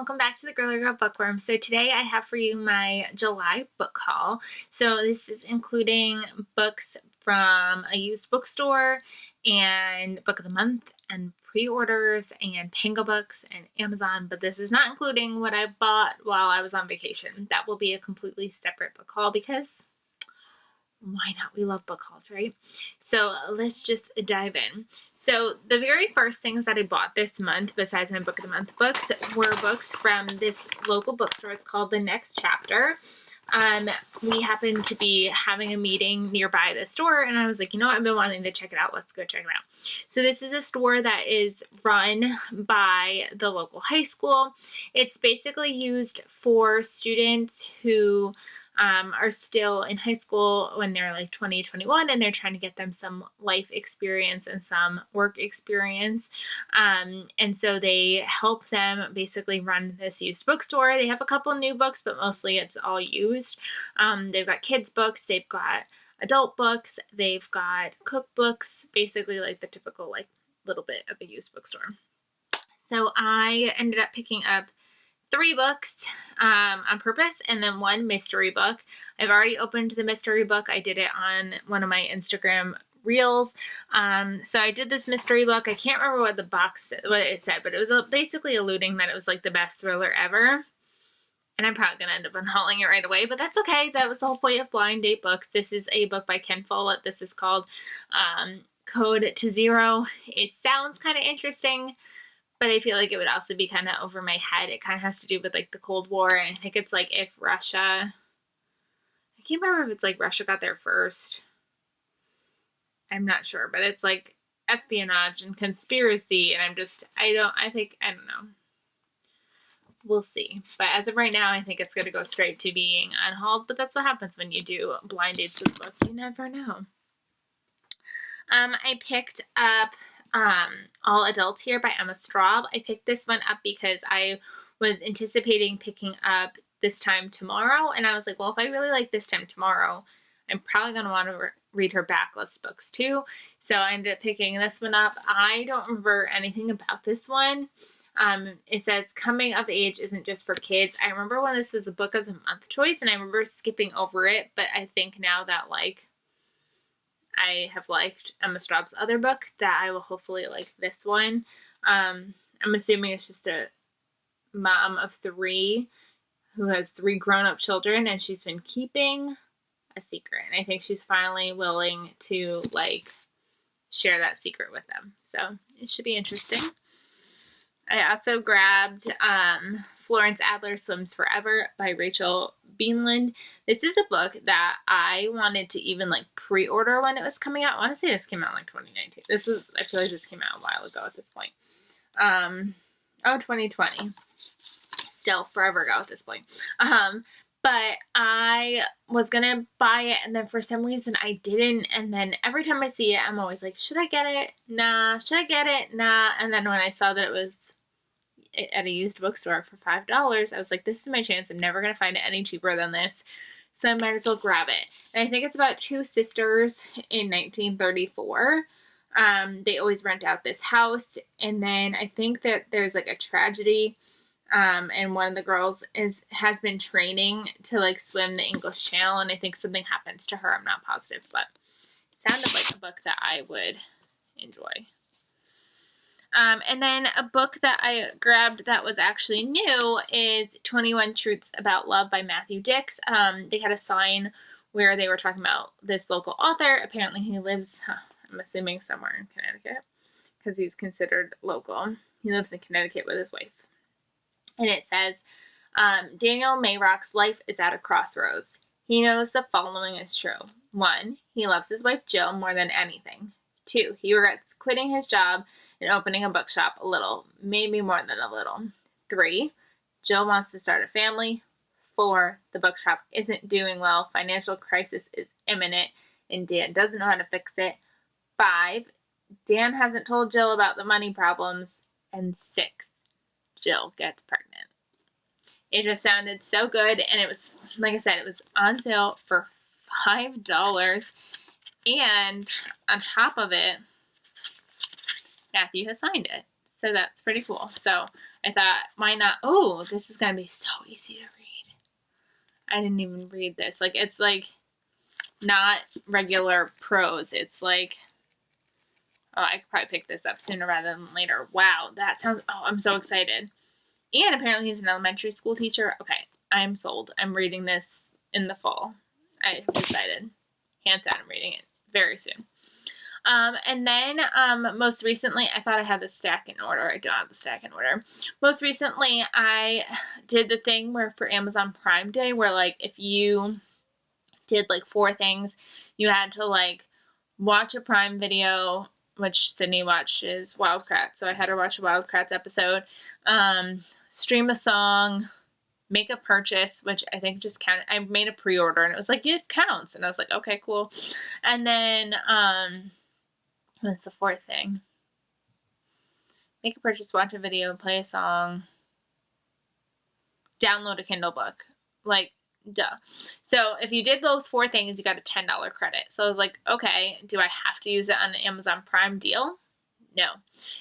welcome back to the Girly Girl Bookworm. So today I have for you my July book haul. So this is including books from a used bookstore and book of the month and pre-orders and Pango Books and Amazon, but this is not including what I bought while I was on vacation. That will be a completely separate book haul because why not? We love book hauls, right? So let's just dive in. So the very first things that I bought this month, besides my book of the month books, were books from this local bookstore. It's called The Next Chapter. We happened to be having a meeting nearby the store, and I was like, you know what? I've been wanting to check it out. Let's go check it out. So this is a store that is run by the local high school. It's basically used for students who are still in high school when they're like 20, 21, and they're trying to get them some life experience and some work experience. And so they help them basically run this used bookstore. They have a couple new books, but mostly it's all used. They've got kids books, they've got adult books, they've got cookbooks, basically like the typical like little bit of a used bookstore. So I ended up picking up 3 books on purpose, and then 1 mystery book. I've already opened the mystery book. I did it on one of my Instagram reels. So I did this mystery book. I can't remember what it said, but it was basically alluding that it was like the best thriller ever. And I'm probably going to end up unhauling it right away, but that's okay. That was the whole point of blind date books. This is a book by Ken Follett. This is called Code to Zero. It sounds kind of interesting, but I feel like it would also be kind of over my head. It kind of has to do with like the Cold War, and I think it's like if Russia, I can't remember if it's like Russia got there first. I'm not sure, but it's like espionage and conspiracy, and I don't know. We'll see. But as of right now, I think it's going to go straight to being unhauled, but that's what happens when you do blind dates with books. You never know. I picked up All Adults Here by Emma Straub. I picked this one up because I was anticipating picking up This Time Tomorrow, and I was like, well, if I really like This Time Tomorrow, I'm probably going to want to read her backlist books too. So I ended up picking this one up. I don't remember anything about this one. It says coming of age isn't just for kids. I remember when this was a book of the month choice, and I remember skipping over it, but I think now that like I have liked Emma Straub's other book, that I will hopefully like this one. I'm assuming it's just a mom of 3 who has 3 grown-up children, and she's been keeping a secret. And I think she's finally willing to like share that secret with them. So it should be interesting. I also grabbed Florence Adler Swims Forever by Rachel Beanland. This is a book that I wanted to even like pre-order when it was coming out. I want to say this came out in like 2019. I feel like this came out a while ago at this point. 2020. Still forever ago at this point. But I was going to buy it, and then for some reason I didn't, and then every time I see it, I'm always like, should I get it? Nah. Should I get it? Nah. And then when I saw that it was at a used bookstore for $5, I was like, this is my chance. I'm never going to find it any cheaper than this, so I might as well grab it. And I think it's about 2 sisters in 1934. They always rent out this house, and then I think that there's like a tragedy. And one of the girls has been training to like swim the English Channel, and I think something happens to her. I'm not positive, but it sounded like a book that I would enjoy. And then a book that I grabbed that was actually new is 21 Truths About Love by Matthew Dix. They had a sign where they were talking about this local author. Apparently he lives, I'm assuming somewhere in Connecticut, because he's considered local. He lives in Connecticut with his wife. And it says, Daniel Mayrock's life is at a crossroads. He knows the following is true. 1, he loves his wife Jill more than anything. 2, he regrets quitting his job and opening a bookshop a little, maybe more than a little. 3, Jill wants to start a family. 4, the bookshop isn't doing well. Financial crisis is imminent, and Dan doesn't know how to fix it. 5, Dan hasn't told Jill about the money problems. And 6, Jill gets pregnant. It just sounded so good, and it was, like I said, it was on sale for $5, and on top of it, Matthew has signed it. So that's pretty cool. So I thought, why not? Oh, this is going to be so easy to read. I didn't even read this. Like, it's like not regular prose. It's like, oh, I could probably pick this up sooner rather than later. Wow, that sounds, oh, I'm so excited. And apparently he's an elementary school teacher. Okay, I'm sold. I'm reading this in the fall. I'm excited. Hands down, I'm reading it very soon. And then most recently, I thought I had the stack in order. I don't have the stack in order. Most recently, I did the thing where for Amazon Prime Day, where like if you did like 4 things, you had to like watch a Prime video, which Sydney watches Wild Kratts, so I had her watch a Wild Kratts episode, stream a song, make a purchase, which I think just counted. I made a pre-order and it was like, it counts. And I was like, okay, cool. And then, what's the 4th thing? Make a purchase, watch a video, play a song, download a Kindle book. Like, duh. So if you did those 4 things, you got a $10 credit. So I was like, okay, do I have to use it on an Amazon Prime deal? No.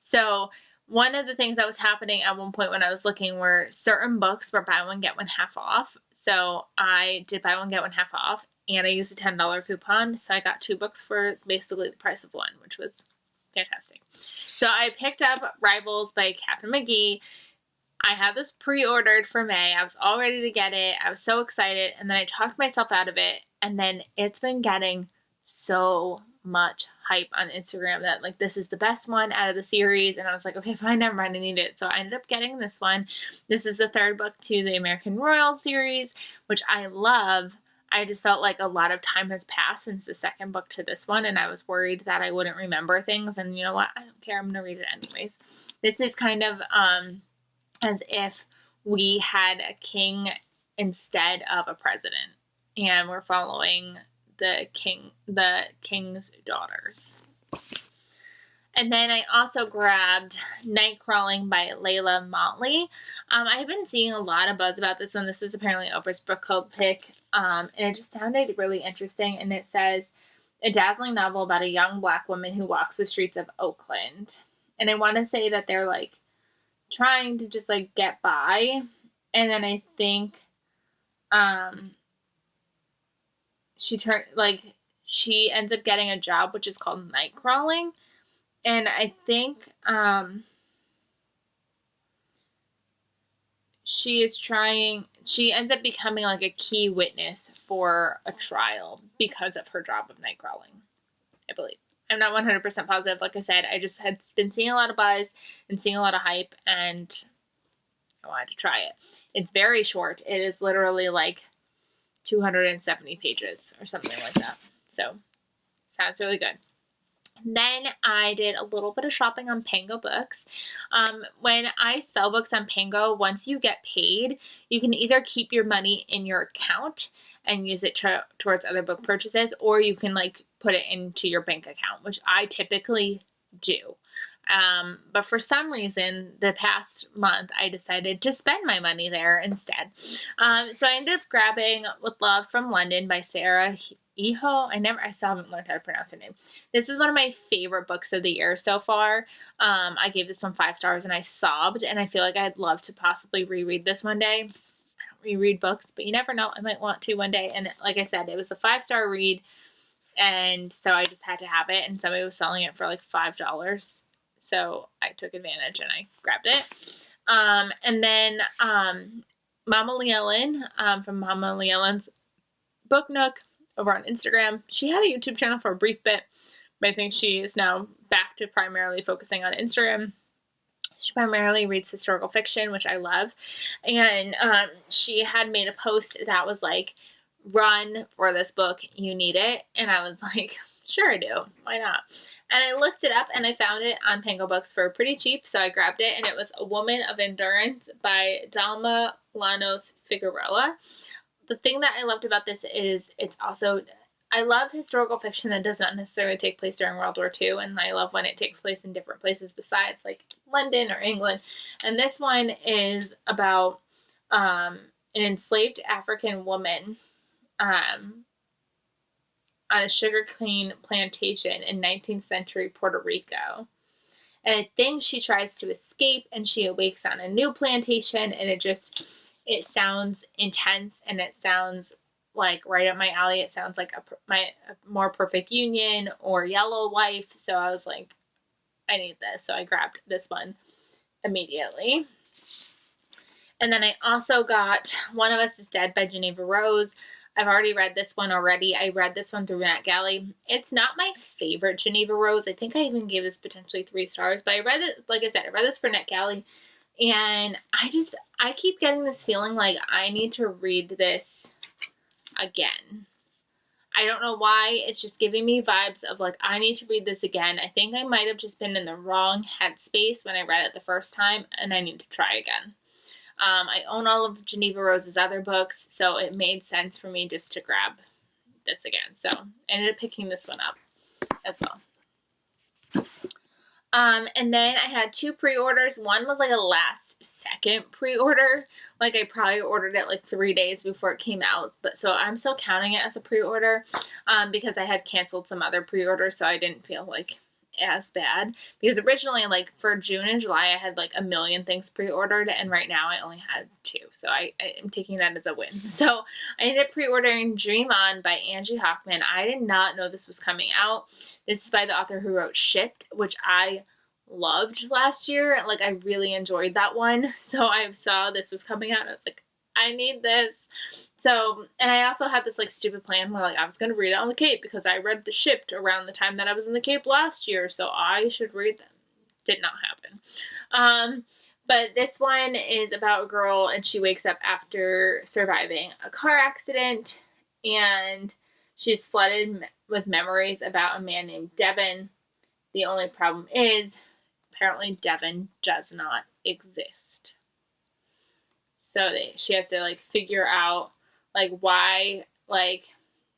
So one of the things that was happening at one point when I was looking were certain books were buy one, get one half off. So I did buy one, get one half off, and I used a $10 coupon. So I got 2 books for basically the price of 1, which was fantastic. So I picked up Rivals by Catherine McGee. I had this pre-ordered for May. I was all ready to get it. I was so excited. And then I talked myself out of it. And then it's been getting so much hype on Instagram that like this is the best one out of the series. And I was like, okay, fine, never mind, I need it. So I ended up getting this one. This is the 3rd book to the American Royal series, which I love. I just felt like a lot of time has passed since the 2nd book to this one, and I was worried that I wouldn't remember things. And you know what? I don't care. I'm gonna read it anyways. This is kind of as if we had a king instead of a president, and we're following the king's daughters. And then I also grabbed Night Crawling by Layla Motley. I've been seeing a lot of buzz about this one. This is apparently Oprah's book club pick, and it just sounded really interesting. And it says, a dazzling novel about a young Black woman who walks the streets of Oakland. And I want to say that they're like trying to just like get by. And then I think she ends up getting a job which is called night crawling, and I think she ends up becoming like a key witness for a trial because of her job of night crawling, I believe. I'm not 100% positive. Like I said, I just had been seeing a lot of buzz and seeing a lot of hype, and I wanted to try it. It's very short. It is literally like 270 pages or something like that. So, sounds really good. Then I did a little bit of shopping on Pango Books. When I sell books on Pango, once you get paid, you can either keep your money in your account and use it towards other book purchases, or you can like put it into your bank account, which I typically do. But for some reason, the past month, I decided to spend my money there instead. So I ended up grabbing With Love from London by Sarah Iho. I still haven't learned how to pronounce her name. This is one of my favorite books of the year so far. I gave this one 5 stars and I sobbed, and I feel like I'd love to possibly reread this one day. I don't reread books, but you never know. I might want to one day. And like I said, it was a 5-star read, and so I just had to have it, and somebody was selling it for like $5. So I took advantage and I grabbed it. And then Mama Llewellyn from Mama Llewellyn's Book Nook over on Instagram. She had a YouTube channel for a brief bit, but I think she is now back to primarily focusing on Instagram. She primarily reads historical fiction, which I love. And she had made a post that was like, run for this book, you need it. And I was like, sure I do. Why not? And I looked it up and I found it on Pango Books for pretty cheap, so I grabbed it, and it was A Woman of Endurance by Dalma Llanos Figueroa. The thing that I loved about this is it's also, I love historical fiction that does not necessarily take place during World War II, and I love when it takes place in different places besides like London or England. And this one is about an enslaved African woman on a sugarcane plantation in 19th century Puerto Rico. And I think she tries to escape and she awakes on a new plantation, and it sounds intense, and it sounds like right up my alley. It sounds like a More Perfect Union or Yellow Wife. So I was like, I need this. So I grabbed this one immediately. And then I also got One of Us is Dead by Geneva Rose. I've already read this one already. I read this one through Netgalley. It's not my favorite Geneva Rose. I think I even gave this potentially 3 stars, but I read it, like I said, I read this for Netgalley, and I keep getting this feeling like I need to read this again. I don't know why. It's just giving me vibes of like, I need to read this again. I think I might have just been in the wrong headspace when I read it the first time, and I need to try again. I own all of Geneva Rose's other books, so it made sense for me just to grab this again. So I ended up picking this one up as well. And then I had 2 pre-orders. One was like a last second pre-order. Like I probably ordered it like 3 days before it came out. But so I'm still counting it as a pre-order because I had canceled some other pre-orders, so I didn't feel like as bad. Because originally, like for June and July, I had like a million things pre-ordered, and right now I only had 2. So I am taking that as a win. So I ended up pre-ordering Dream On by Angie Hockman. I did not know this was coming out. This is by the author who wrote Shipped, which I loved last year. Like I really enjoyed that one. So I saw this was coming out, and I was like, I need this. So, and I also had this like stupid plan where like I was going to read it on the Cape because I read the Shipped around the time that I was in the Cape last year. So I should read them. Did not happen. But this one is about a girl, and she wakes up after surviving a car accident, and she's flooded with memories about a man named Devin. The only problem is apparently Devin does not exist. So she has to like figure out like why like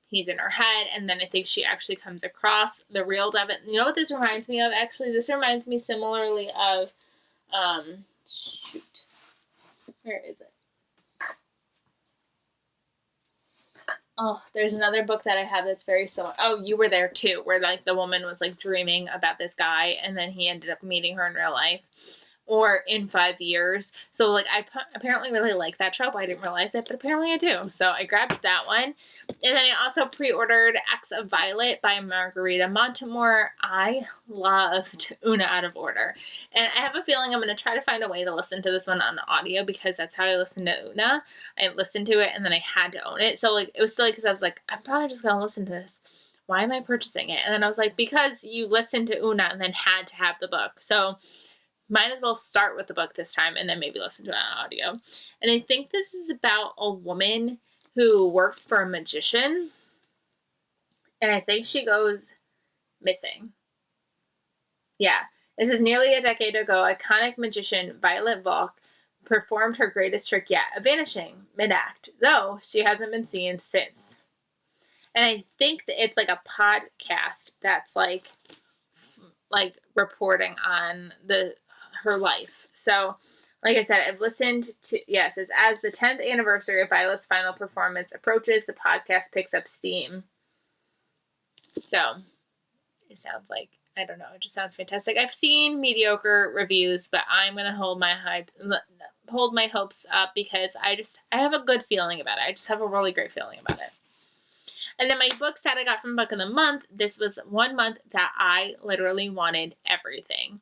he's in her head, and then I think she actually comes across the real Devin. You know what this reminds me of? Actually, this reminds me similarly of shoot. Where is it? Oh, there's another book that I have that's very similar. Oh, You Were There Too, where like the woman was like dreaming about this guy, and then he ended up meeting her in real life. Or in 5 years. So, like, I apparently really like that trope. I didn't realize it, but apparently I do. So, I grabbed that one. And then I also pre-ordered Acts of Violet by Margarita Montemore. I loved Una Out of Order. And I have a feeling I'm going to try to find a way to listen to this one on audio, because that's how I listened to Una. I listened to it, and then I had to own it. So, like, it was silly because I was like, I'm probably just going to listen to this. Why am I purchasing it? And then I was like, because you listened to Una and then had to have the book. So, might as well start with the book this time and then maybe listen to it on audio. And I think this is about a woman who worked for a magician, and I think she goes missing. Yeah. This is nearly a decade ago. Iconic magician Violet Volk performed her greatest trick yet, a vanishing mid-act, though she hasn't been seen since. And I think that it's like a podcast that's like reporting on her life. So, like I said, I've listened to, yes, as the 10th anniversary of Violet's final performance approaches, the podcast picks up steam. So, it sounds like, I don't know, it just sounds fantastic. I've seen mediocre reviews, but I'm going to hold my hopes up because I have a good feeling about it. I just have a really great feeling about it. And then my books that I got from Book of the Month, this was one month that I literally wanted everything.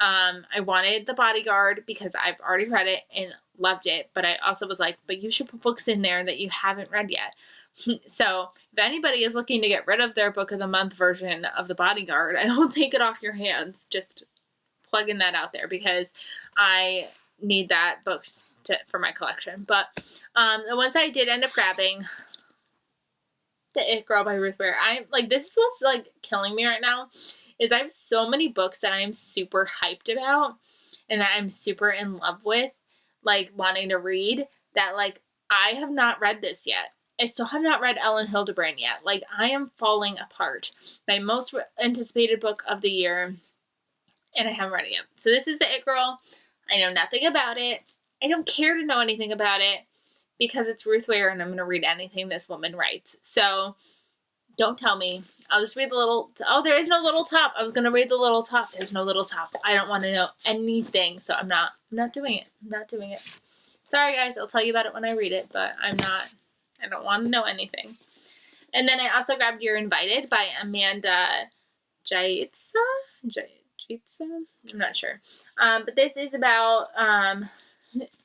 I wanted The Bodyguard because I've already read it and loved it, but I also was like, but you should put books in there that you haven't read yet. So if anybody is looking to get rid of their Book of the Month version of The Bodyguard, I will take it off your hands. Just plugging that out there because I need that book for my collection. But the ones I did end up grabbing, The It Girl by Ruth Ware. This is what's like killing me right now. Is I have so many books that I'm super hyped about and that I'm super in love with, like wanting to read, that like I have not read this yet. I still have not read Ellen Hildebrand yet. Like I am falling apart. My most anticipated book of the year, and I haven't read it yet. So this is The It Girl. I know nothing about it. I don't care to know anything about it because it's Ruth Ware and I'm going to read anything this woman writes. So Don't tell me. I'll just read the little, oh, there is no little top. I was going to read the little top. There's no little top. I don't want to know anything, so I'm not doing it. I'm not doing it. Sorry, guys. I'll tell you about it when I read it, but I don't want to know anything. And then I also grabbed You're Invited by Amanda Jaitsa? I'm not sure. But this is about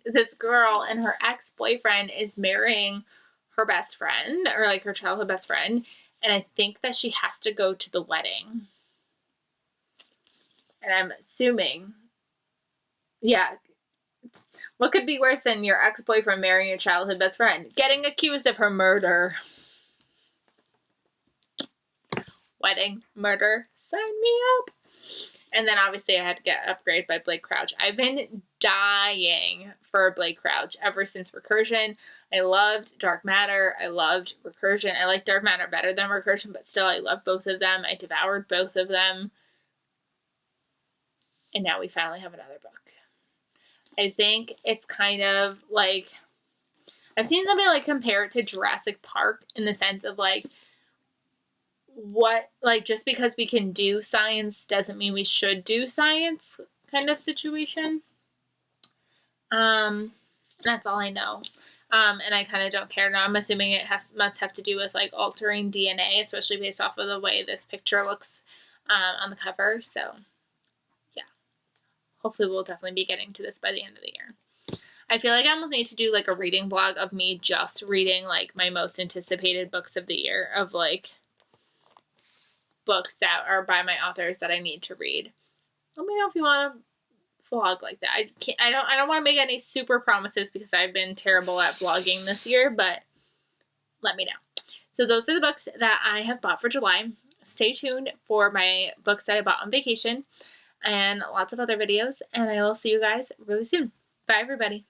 this girl, and her ex-boyfriend is marrying her best friend, or like her childhood best friend, and I think that she has to go to the wedding. And I'm assuming, yeah, what could be worse than your ex-boyfriend marrying your childhood best friend? Getting accused of her murder. Wedding, murder, sign me up. And then obviously I had to get Upgrade by Blake Crouch. I've been dying for Blake Crouch ever since Recursion. I loved Dark Matter. I loved Recursion. I like Dark Matter better than Recursion, but still I love both of them. I devoured both of them. And now we finally have another book. I think it's kind of like, I've seen somebody like compare it to Jurassic Park in the sense of like, what, like, just because we can do science doesn't mean we should do science kind of situation. That's all I know. And I kind of don't care now. I'm assuming it must have to do with like altering DNA, especially based off of the way this picture looks on the cover. So yeah, hopefully we'll definitely be getting to this by the end of the year. I feel like I almost need to do like a reading blog of me just reading like my most anticipated books of the year, of like books that are by my authors that I need to read. Let me know if you want to vlog like that. I don't want to make any super promises because I've been terrible at vlogging this year, but let me know. So those are the books that I have bought for July. Stay tuned for my books that I bought on vacation and lots of other videos, and I will see you guys really soon. Bye, everybody.